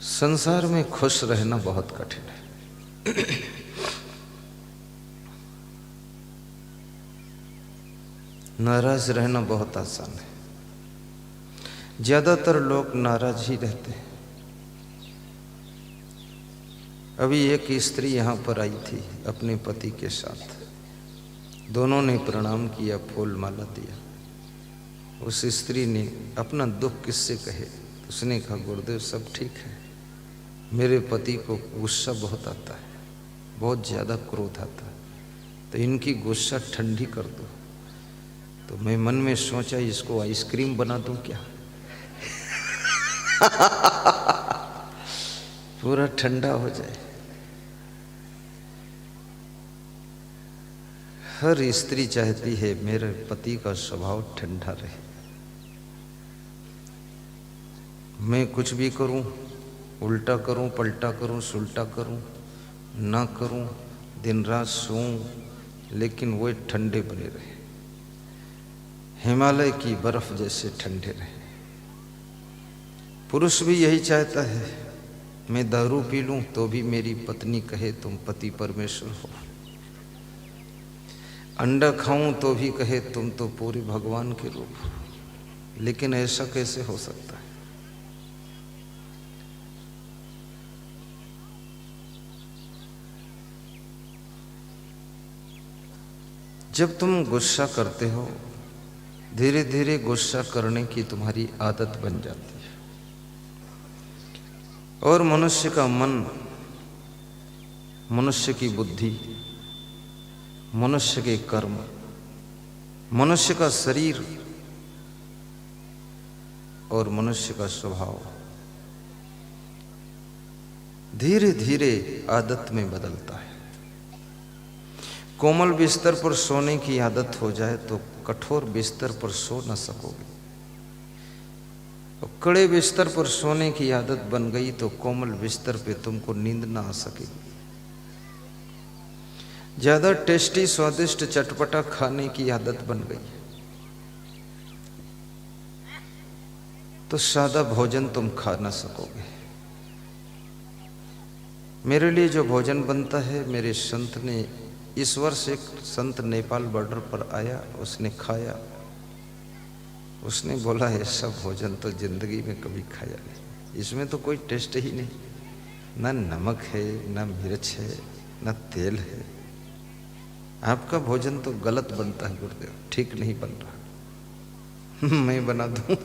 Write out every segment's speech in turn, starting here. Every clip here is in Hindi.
संसार में खुश रहना बहुत कठिन है। नाराज रहना बहुत आसान है। ज्यादातर लोग नाराज ही रहते हैं। अभी एक स्त्री यहाँ पर आई थी अपने पति के साथ। दोनों ने प्रणाम किया, फूल माला दिया। उस स्त्री ने अपना दुख किससे कहे। उसने कहा, गुरुदेव सब ठीक है, मेरे पति को गुस्सा बहुत आता है, बहुत ज़्यादा क्रोध आता है, तो इनकी गुस्सा ठंडी कर दो। तो मैं मन में सोचा, इसको आइसक्रीम बना दूं क्या। पूरा ठंडा हो जाए। हर स्त्री चाहती है मेरे पति का स्वभाव ठंडा रहे। मैं कुछ भी करूं, उल्टा करूं, पलटा करूं, सुलटा करूं, ना करूं, दिन रात सोऊं, लेकिन वो ठंडे बने रहे, हिमालय की बर्फ जैसे ठंडे रहे। पुरुष भी यही चाहता है, मैं दारू पी लूं तो भी मेरी पत्नी कहे तुम पति परमेश्वर हो, अंडा खाऊं तो भी कहे तुम तो पूरे भगवान के रूप हो। लेकिन ऐसा कैसे हो सकता है। जब तुम गुस्सा करते हो, धीरे धीरे गुस्सा करने की तुम्हारी आदत बन जाती है और मनुष्य का मन, मनुष्य की बुद्धि, मनुष्य के कर्म, मनुष्य का शरीर और मनुष्य का स्वभाव धीरे धीरे आदत में बदलता है। कोमल बिस्तर पर सोने की आदत हो जाए तो कठोर बिस्तर पर सो न सकोगे, और कड़े बिस्तर पर सोने की आदत बन गई तो कोमल बिस्तर पे तुमको नींद ना आ सकेगी। ज्यादा टेस्टी, स्वादिष्ट, चटपटा खाने की आदत बन गई तो सादा भोजन तुम खा ना सकोगे। मेरे लिए जो भोजन बनता है, मेरे संत ने, इस वर्ष एक संत नेपाल बॉर्डर पर आया, उसने खाया, उसने बोला ऐसा भोजन तो जिंदगी में कभी खाया नहीं, इसमें तो कोई टेस्ट ही नहीं, ना नमक है, ना मिर्च है, ना तेल है। आपका भोजन तो गलत बनता है गुरुदेव, ठीक नहीं बन रहा। मैं बना दूं।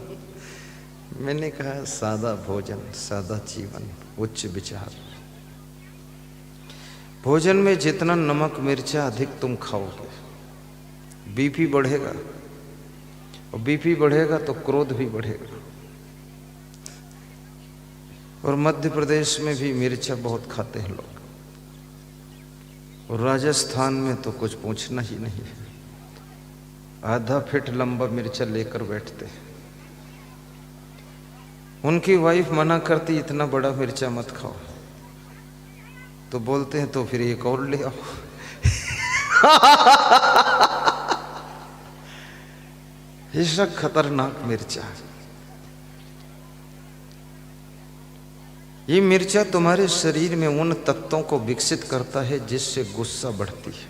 मैंने कहा, सादा भोजन, सादा जीवन, उच्च विचार। भोजन में जितना नमक मिर्चा अधिक तुम खाओगे, बीपी बढ़ेगा, और बीपी बढ़ेगा तो क्रोध भी बढ़ेगा। और मध्य प्रदेश में भी मिर्चा बहुत खाते हैं लोग, और राजस्थान में तो कुछ पूछना ही नहीं है। आधा फीट लंबा मिर्चा लेकर बैठते हैं। उनकी वाइफ मना करती, इतना बड़ा मिर्चा मत खाओ, तो बोलते हैं तो फिर एक और ले आओ। ऐसा खतरनाक मिर्चा। ये मिर्चा तुम्हारे शरीर में उन तत्वों को विकसित करता है जिससे गुस्सा बढ़ती है,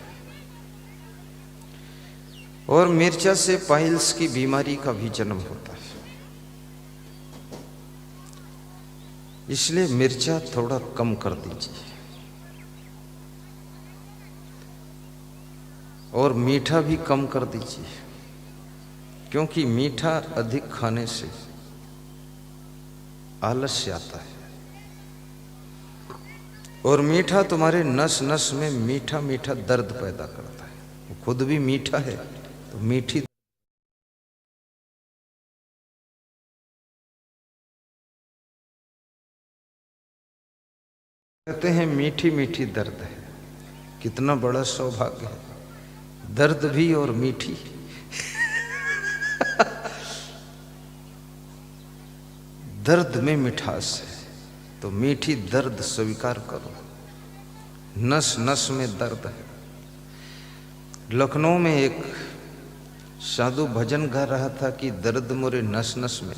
और मिर्चा से पाइल्स की बीमारी का भी जन्म होता है। इसलिए मिर्चा थोड़ा कम कर दीजिए, और मीठा भी कम कर दीजिए, क्योंकि मीठा अधिक खाने से आलस्य आता है, और मीठा तुम्हारे नस नस में मीठा मीठा दर्द पैदा करता है। वो खुद भी मीठा है तो मीठी कहते हैं, मीठी मीठी दर्द है। कितना बड़ा सौभाग्य है, दर्द भी और मीठी। दर्द में मिठास है तो मीठी दर्द स्वीकार करो। नस नस में दर्द है। लखनऊ में एक साधु भजन गा रहा था कि दर्द मोरे नस नस में,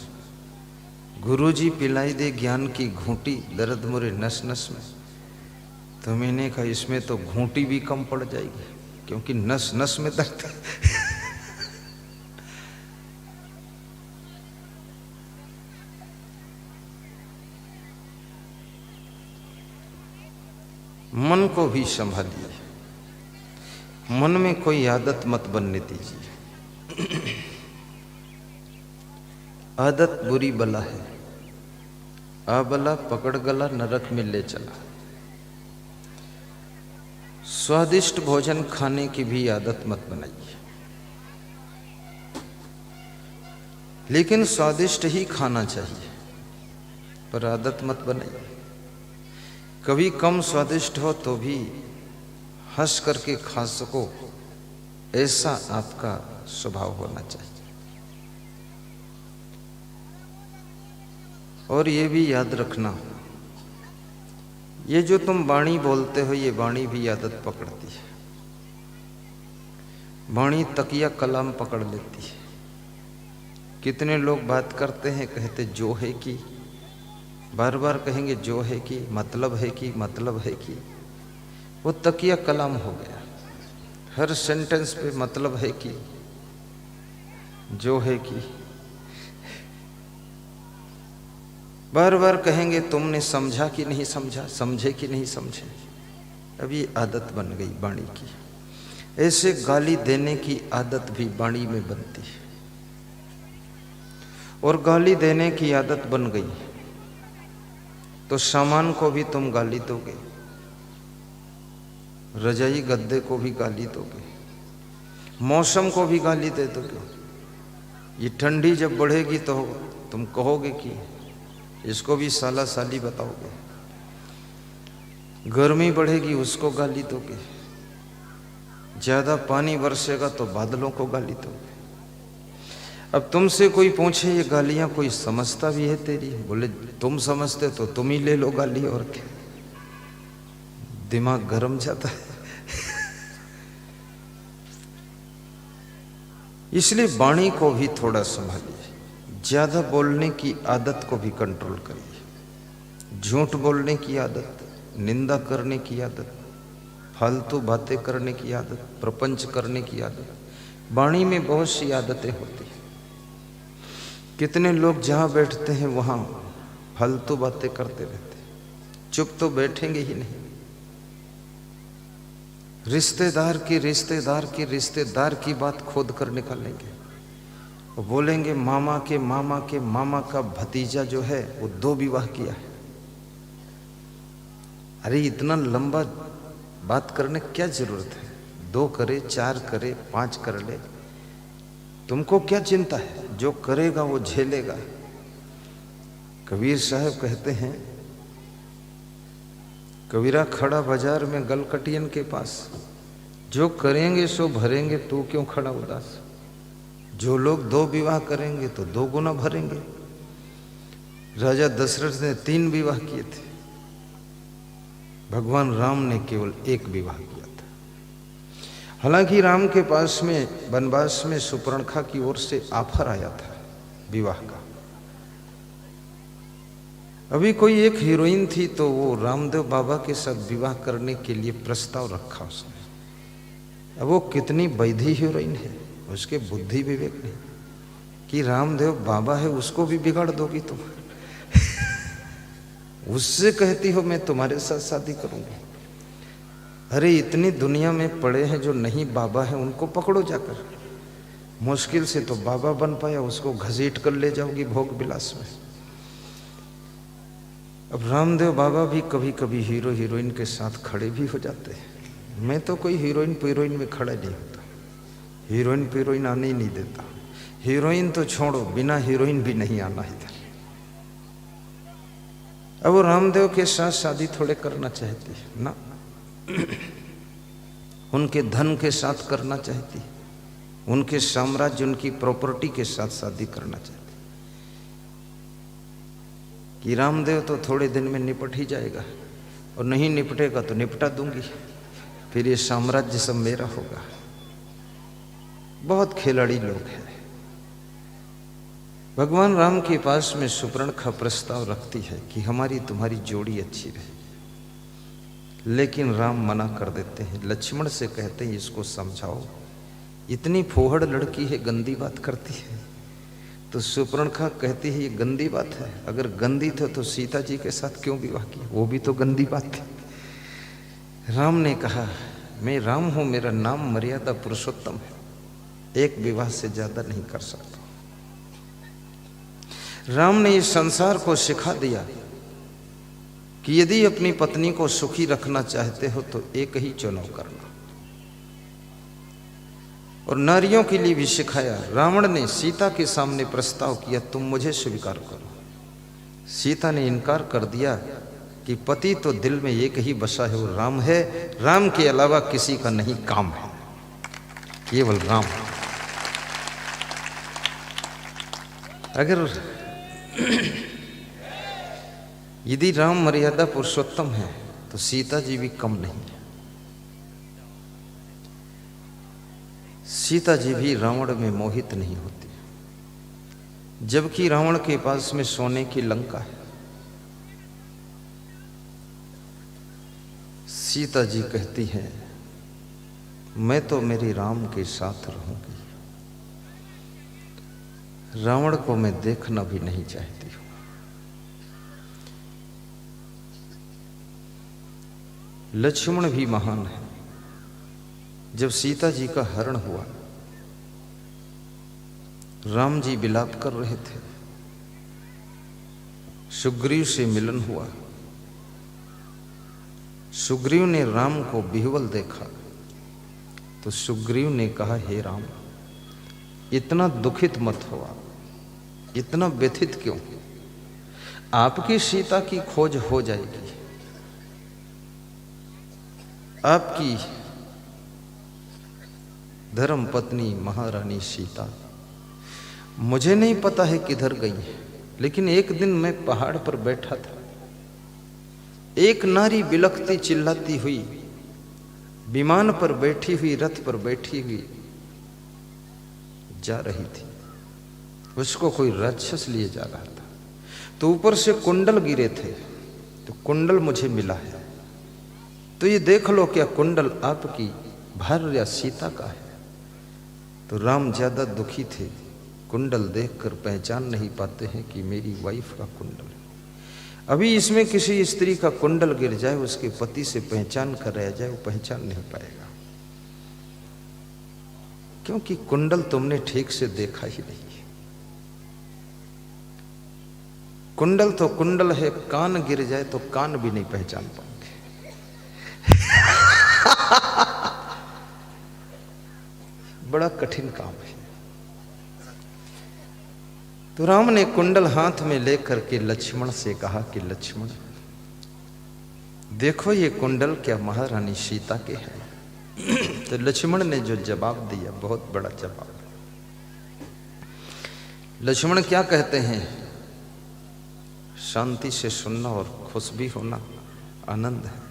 गुरुजी पिलाई दे ज्ञान की घूंटी, दर्द मोरे नस नस में। तो मैंने कहा इसमें तो घूंटी भी कम पड़ जाएगी, क्योंकि नस नस में दर्द है। मन को भी संभालिए, मन में कोई आदत मत बनने दीजिए। आदत बुरी बला है, आबला पकड़ गला नरक में ले चला। स्वादिष्ट भोजन खाने की भी आदत मत बनाइए, लेकिन स्वादिष्ट ही खाना चाहिए, पर आदत मत बनाइए। कभी कम स्वादिष्ट हो तो भी हंस करके खा सको, ऐसा आपका स्वभाव होना चाहिए। और ये भी याद रखना, ये जो तुम वाणी बोलते हो, ये वाणी भी आदत पकड़ती है। वाणी तकिया कलाम पकड़ लेती है। कितने लोग बात करते हैं, कहते जो है कि, बार बार कहेंगे जो है कि, मतलब है कि, मतलब है कि, वो तकिया कलाम हो गया। हर सेंटेंस पे मतलब है कि, जो है कि, बार बार कहेंगे तुमने समझा कि नहीं समझा, समझे कि नहीं समझे। अब ये आदत बन गई वाणी की। ऐसे गाली देने की आदत भी वाणी में बनती है, और गाली देने की आदत बन गई तो सामान को भी तुम गाली दोगे, रजाई गद्दे को भी गाली दोगे, मौसम को भी गाली दे दोगे। ये ठंडी जब बढ़ेगी तो तुम कहोगे कि इसको भी साला साली बताओगे। गर्मी बढ़ेगी उसको गाली दोगे, ज्यादा पानी बरसेगा तो बादलों को गाली दोगे। अब तुमसे कोई पूछे ये गालियां कोई समझता भी है तेरी, बोले तुम समझते तो तुम ही ले लो गाली, और क्या। दिमाग गर्म जाता है। इसलिए वाणी को भी थोड़ा संभालिए, ज्यादा बोलने की आदत को भी कंट्रोल करिए। झूठ बोलने की आदत, निंदा करने की आदत, फालतू बातें करने की आदत, प्रपंच करने की आदत, वाणी में बहुत सी आदतें होती हैं। कितने लोग जहां बैठते हैं वहां फालतू बातें करते रहते, चुप तो बैठेंगे ही नहीं। रिश्तेदार की बात खोद कर निकालेंगे, वो बोलेंगे मामा के मामा का भतीजा जो है वो 2 विवाह किया है। अरे इतना लंबा बात करने क्या जरूरत है? 2 करे, 4 करे, 5 कर ले, तुमको क्या चिंता है? जो करेगा वो झेलेगा। कबीर साहब कहते हैं, कबीरा खड़ा बाजार में गलकटियन के पास, जो करेंगे सो भरेंगे, तू क्यों खड़ा उदास। जो लोग 2 विवाह करेंगे तो 2 गुना भरेंगे। राजा दशरथ ने 3 विवाह किए थे, भगवान राम ने केवल 1 विवाह किया था। हालांकि राम के पास में वनवास में सुपर्णखा की ओर से ऑफर आया था विवाह का। अभी कोई एक हीरोइन थी तो वो रामदेव बाबा के साथ विवाह करने के लिए प्रस्ताव रखा उसने। अब वो कितनी वैधी हीरोइन है, उसके बुद्धि विवेक नहीं कि रामदेव बाबा है उसको भी बिगाड़ दोगी तुम। उससे कहती हो मैं तुम्हारे साथ शादी करूंगी। अरे इतनी दुनिया में पड़े हैं जो नहीं बाबा है, उनको पकड़ो जाकर। मुश्किल से तो बाबा बन पाया, उसको घसीट कर ले जाओगी भोग विलास में। अब रामदेव बाबा भी कभी कभी हीरो हीरोइन के साथ खड़े भी हो जाते हैं। मैं तो कोई हीरोइन हीरोइन में खड़ा नहीं होता, हीरोइन हीरोइन आने ही नहीं देता। हीरोइन तो छोड़ो, बिना हीरोइन भी नहीं आना इधर। अब वो रामदेव के साथ शादी थोड़े करना चाहती है ना, उनके धन के साथ करना चाहती, उनके साम्राज्य उनकी प्रॉपर्टी के साथ शादी करना चाहती कि रामदेव तो थोड़े दिन में निपट ही जाएगा, और नहीं निपटेगा तो निपटा दूंगी, फिर ये साम्राज्य सब मेरा होगा। बहुत खिलाड़ी लोग हैं। भगवान राम के पास में सुपर्णखा प्रस्ताव रखती है कि हमारी तुम्हारी जोड़ी अच्छी रहे, लेकिन राम मना कर देते हैं। लक्ष्मण से कहते हैं इसको समझाओ, इतनी फोहड़ लड़की है, गंदी बात करती है। तो सुपर्णखा कहती है ये गंदी बात है, अगर गंदी थी तो सीता जी के साथ क्यों विवाह किया, वो भी तो गंदी बात थी। राम ने कहा मैं राम हूं, मेरा नाम मर्यादा पुरुषोत्तम है, एक विवाह से ज्यादा नहीं कर सकता। राम ने इस संसार को सिखा दिया कि यदि अपनी पत्नी को सुखी रखना चाहते हो तो एक ही चुनाव करना, और नारियों के लिए भी सिखाया। रावण ने सीता के सामने प्रस्ताव किया तुम मुझे स्वीकार करो, सीता ने इनकार कर दिया कि पति तो दिल में एक ही बसा है, वो राम है, राम के अलावा किसी का नहीं काम है, केवल राम। अगर यदि राम मर्यादा पुरुषोत्तम है तो सीता जी भी कम नहीं है। सीता जी भी रावण में मोहित नहीं होती, जबकि रावण के पास में सोने की लंका है। सीता जी कहती है मैं तो मेरे राम के साथ रहूंगी, रावण को मैं देखना भी नहीं चाहती हूं। लक्ष्मण भी महान है। जब सीता जी का हरण हुआ, राम जी विलाप कर रहे थे, सुग्रीव से मिलन हुआ। सुग्रीव ने राम को बिह्वल देखा तो सुग्रीव ने कहा हे राम, इतना दुखित मत हुआ, इतना व्यथित क्यों, आपकी सीता की खोज हो जाएगी। आपकी धर्म पत्नी महारानी सीता मुझे नहीं पता है किधर गई है, लेकिन एक दिन मैं पहाड़ पर बैठा था, एक नारी बिलखती चिल्लाती हुई विमान पर बैठी हुई, रथ पर बैठी हुई जा रही थी। उसको कोई राक्षस लिए जा रहा था, तो ऊपर से कुंडल गिरे थे, तो कुंडल मुझे मिला है, तो ये देख लो क्या कुंडल आपकी भार्या सीता का है। तो राम ज्यादा दुखी थे, कुंडल देखकर पहचान नहीं पाते हैं कि मेरी वाइफ का कुंडल है। अभी इसमें किसी स्त्री का कुंडल गिर जाए, उसके पति से पहचान कर रह जाए, वो पहचान नहीं पाएगा, क्योंकि कुंडल तुमने ठीक से देखा ही नहीं। कुंडल तो कुंडल है, कान गिर जाए तो कान भी नहीं पहचान पाओगे। बड़ा कठिन काम है। तो राम ने कुंडल हाथ में लेकर के लक्ष्मण से कहा कि लक्ष्मण देखो ये कुंडल क्या महारानी सीता के हैं। तो लक्ष्मण ने जो जवाब दिया, बहुत बड़ा जवाब। लक्ष्मण क्या कहते हैं, शांति से सुनना और खुश भी होना आनंद है।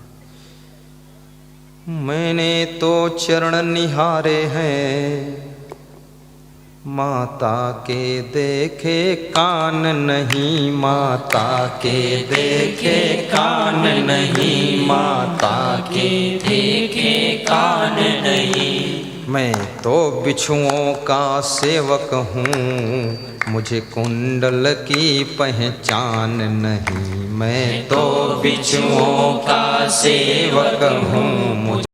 मैंने तो चरण निहारे हैं, माता के देखे कान नहीं, माता के देखे कान नहीं, माता के देखे कान नहीं। मैं तो बिच्छुओं का सेवक हूँ, मुझे कुंडल की पहचान नहीं। मैं तो बिच्छुओं का सेवक हूँ,